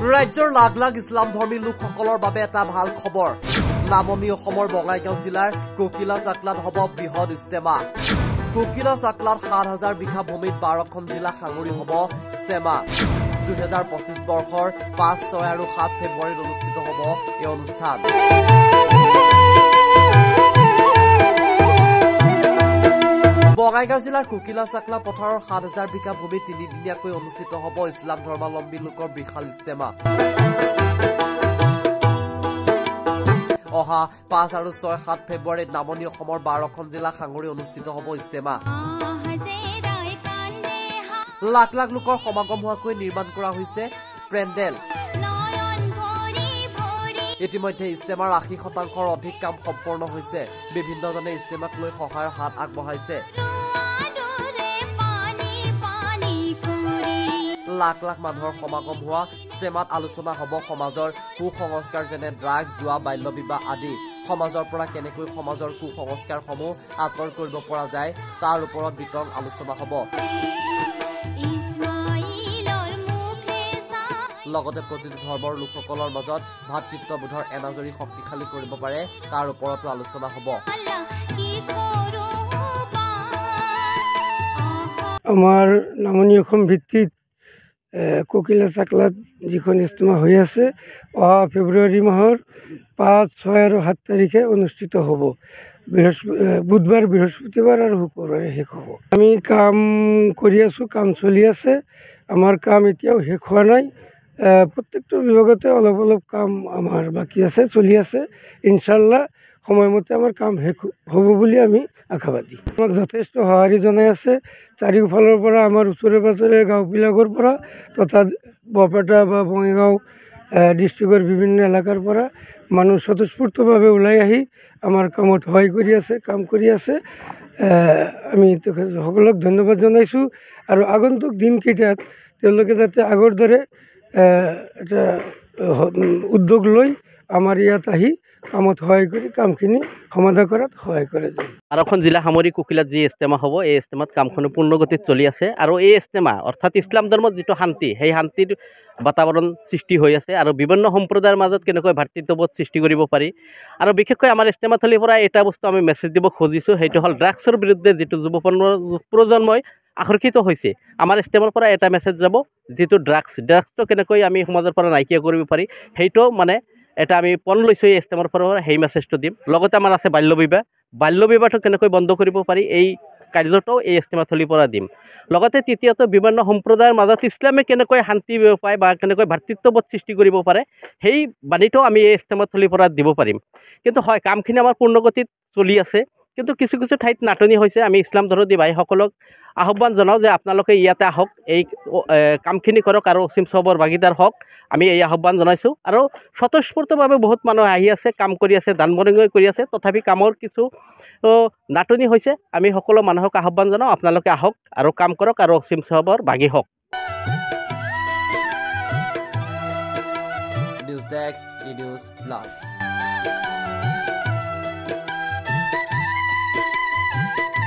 ৰাজ্যৰ লাখ লাখ ইছলাম ধৰ্মী লোকসকলৰ বাবে এটা ভাল খবৰ নামনি অসমৰ বঙাইগাঁও জিলাৰ কোকিলা চাকলাত হ'ব বৃহৎ ইস্তেমা কোকিলা চাকলাত ৭,০০০ বিঘা ভূমিত ১২খন জিলা সাঙুৰি হ'ব ইস্তেমা ২০২৫ বৰ্ষৰ ৫, ৬ আৰু ৭ ফেব্ৰুৱাৰীত অনুষ্ঠিত হ'ব এই অনুষ্ঠান বঙাইগাঁও জিলাৰ কোকিলা চাকলা পথাৰৰ ৭,০০০ বিঘা ভূমিত ৩ দিনীয়াকৈ অনুষ্ঠিত হ'ব ইছলাম ধৰ্মাৱলম্বী লোকৰ বিশাল ইস্তেমা অহা ৫ আৰু ৬, ৭ ফেব্ৰুৱাৰীত নামনি অসমৰ ১২খন জিলা সাঙুৰি অনুষ্ঠিত হ'ব ইস্তেমা লাখ লাখ লোকৰ সমাগম হোৱাকৈ নিৰ্মাণ কৰা হৈছে পেণ্ডেল ইতিমধ্যে ইস্তেমাৰ ৮০% অধিক কাম সম্পূৰ্ণ হৈছে বিভিন্নজনে ইস্তেমাক লৈ সহায়ৰ হাত আগবঢ়াইছে লাখ লাখ মানুহৰ সমাগম হোৱা ইস্তেমাত আলোচনা হ'ব সমাজৰ কুসংস্কাৰ যেনে ড্ৰাগছ জুৱা বাল্য বিবাহ আদি সমাজৰ পৰা কেনেকৈ সমাজৰ কুসংস্কাৰসমূহ আঁতৰ কৰিব পৰা যায় তাৰ ওপৰত বিতং আলোচনা হ'ব লগতে প্ৰতিটো ধৰ্মৰ লোকসকলৰ মাজত ভাতৃত্ববোধৰ এনাজৰী শক্তিশালী কৰিব পাৰে তাৰ ওপৰতো আলোচনা হ'ব আমাৰ নামনি অসম ভিত্তিত কোকিলা চাকলাত যিখন ইস্তেমা হৈ আছে অহা ফেব্ৰুৱাৰী মাহৰ ৫, ৬ আৰু ৭ তাৰিখে অনুষ্ঠিত হ'ব বুধবাৰ বৃহস্পতিবাৰ আৰু শুক্ৰবাৰে শেষ হ'ব আমি কাম কৰি আছোঁ কাম চলি আছে আমাৰ কাম এতিয়াও শেষ হোৱা নাই প্ৰত্যেকটো বিভাগতে অলপ অলপ কাম আমাৰ বাকী আছে চলি আছে ইনশাল্লাহ সময়মতে আমাৰ কাম শেষ হ'ব বুলি আমি আশাবাদী আমাক যথেষ্ট সঁহাৰি জনাই আছে চাৰিওফালৰ পৰা আমাৰ ওচৰে পাজৰে গাঁওবিলাকৰ পৰা তথা বৰপেটা বা বঙাইগাঁও ডিষ্ট্ৰিক্টৰ বিভিন্ন এলেকাৰ পৰা মানুহ স্বতঃস্ফূৰ্তভাৱে ওলাই আহি আমাৰ কামত সহায় কৰি আছে কাম কৰি আছে আমি সকলক ধন্যবাদ জনাইছোঁ আৰু আগন্তুক দিনকেইটাত তেওঁলোকে যাতে আগৰ দৰে এটা উদ্যোগ লৈ আমাৰ ইয়াত আহি কামত সহায় কৰি কামখিনি সমাধা কৰাত সহায় কৰে যায় ১২খন জিলা সামৰি কোকিলাত যি ইস্তেমা হ'ব এই ইস্তেমাত কামখন পূৰ্ণগতিত চলি আছে আৰু এই ইস্তেমা অৰ্থাৎ ইছলাম ধৰ্মত যিটো শান্তি সেই শান্তিৰ বাতাবৰণ সৃষ্টি হৈ আছে আৰু বিভিন্ন সম্প্ৰদায়ৰ মাজত কেনেকৈ ভাতৃত্ববোধ সৃষ্টি কৰিব পাৰি আৰু বিশেষকৈ আমাৰ ইস্তেমাথলীৰ পৰা এটা বস্তু আমি মেছেজ দিব খুজিছোঁ সেইটো হ'ল ড্ৰাগছৰ বিৰুদ্ধে যিটো যুৱ প্ৰজন্মই আকৰ্ষিত হৈছে আমাৰ ইস্তেমাৰ পৰা এটা মেছেজ যাব যিটো ড্ৰাগছটো কেনেকৈ আমি সমাজৰ পৰা নাইকিয়া কৰিব পাৰি সেইটো মানে এটা আমি পণ লৈছোঁ এই ইস্তেমাৰ পৰা সেই মেছেজটো দিম লগতে আমাৰ আছে বাল্য বিবাহটো কেনেকৈ বন্ধ কৰিব পাৰি এই কাৰ্যটো এই ইস্তেমাথলীৰ পৰা দিম লগতে তৃতীয়ত বিভিন্ন সম্প্ৰদায়ৰ মাজত ইছলামে কেনেকৈ শান্তি পায় বা কেনেকৈ ভাতৃত্ববোধ সৃষ্টি কৰিব পাৰে সেই বাণীটো আমি এই ইস্তেমাথলীৰ পৰা দিব পাৰিম কিন্তু হয় কামখিনি আমাৰ পূৰ্ণগতিত চলি আছে কিন্তু কিছু কিছু ঠাইত নাটনি হৈছে আমি ইছলাম ধৰ্মী ভাইসকলক আহ্বান জনাওঁ যে আপোনালোকে ইয়াতে আহক এই কামখিনি কৰক আৰু অসীম চবৰ ভাগিদাৰ হওক আমি এই আহ্বান জনাইছোঁ আৰু স্বতঃস্ফূৰ্তভাৱে বহুত মানুহ আহি আছে কাম কৰি আছে দান বৰঙণি কৰি আছে তথাপি কামৰ কিছু নাটনি হৈছে আমি সকলো মানুহক আহ্বান জনাওঁ আপোনালোকে আহক আৰু কাম কৰক আৰু অসীম চবৰ ভাগি হওক নিউজ ডেস্ক, ই নিউজ প্লাছ